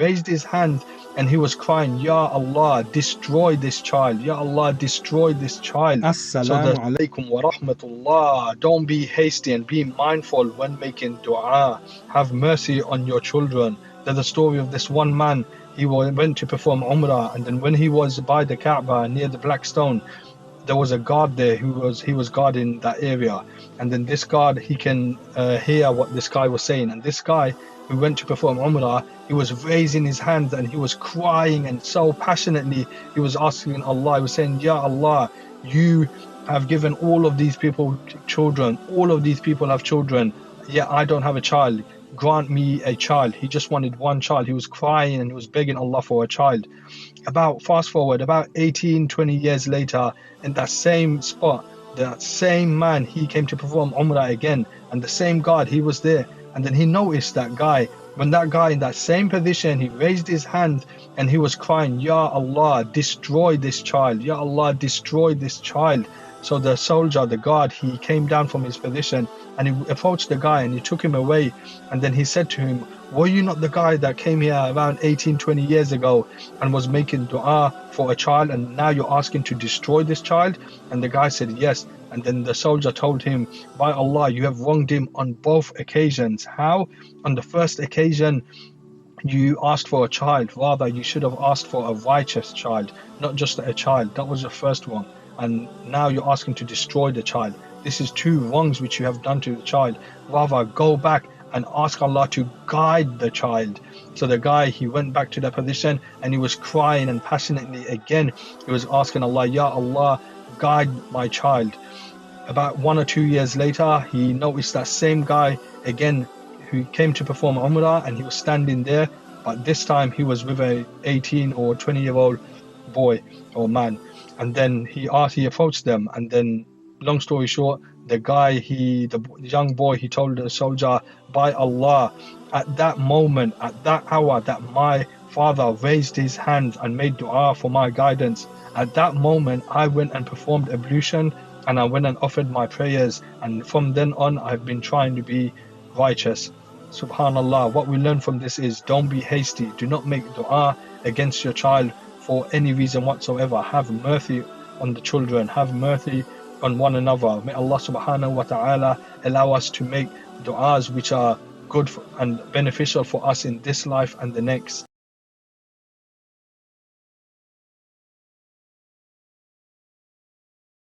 raised his hand and he was crying, Ya Allah, destroy this child. Ya Allah, destroy this child. So Assalamu the alaikum. alaikum wa rahmatullah. Don't be hasty and be mindful when making dua. Have mercy on your children. There's the story of this one man. He went to perform Umrah, and then when he was by the Kaaba near the Black Stone, there was a guard there he was guarding that area, and then this guard, he can hear what this guy was saying, and this guy who went to perform Umrah, he was raising his hands and he was crying, and so passionately he was asking Allah. He was saying, Ya Allah, you have given all of these people children, all of these people have children, yet I don't have a child. Grant me a child. He just wanted one child. He was crying and he was begging Allah for a child. Fast forward about 18-20 years later, in that same spot, that same man, he came to perform Umrah again, and the same guard, he was there, and then he noticed that guy. When that guy in that same position, he raised his hand and he was crying, Ya Allah, destroy this child. Ya Allah, destroy this child. So the soldier, the guard, he came down from his position and he approached the guy and he took him away. And then he said to him, were you not the guy that came here around 18-20 years ago and was making dua for a child, and now you're asking to destroy this child? And the guy said, yes. And then the soldier told him, by Allah, you have wronged him on both occasions. How? On the first occasion, you asked for a child. Rather, you should have asked for a righteous child, not just a child. That was the first one. And now you're asking to destroy the child. This is two wrongs which you have done to the child. Rather, go back and ask Allah to guide the child. So the guy, he went back to that position and he was crying, and passionately again he was asking Allah, Ya Allah, guide my child. About 1 or 2 years later, he noticed that same guy again who came to perform Umrah, and he was standing there, but this time he was with a 18 or 20-year-old boy or man. And then he approached them, and then, long story short, the guy, the young boy, he told the soldier, by Allah, at that moment, at that hour that my father raised his hands and made dua for my guidance, at that moment I went and performed ablution and I went and offered my prayers, and from then on I've been trying to be righteous. Subhanallah, what we learn from this is, don't be hasty. Do not make dua against your child for any reason whatsoever. Have mercy on the children. Have mercy on one another. May Allah subhanahu wa ta'ala allow us to make du'as which are good and beneficial for us in this life and the next.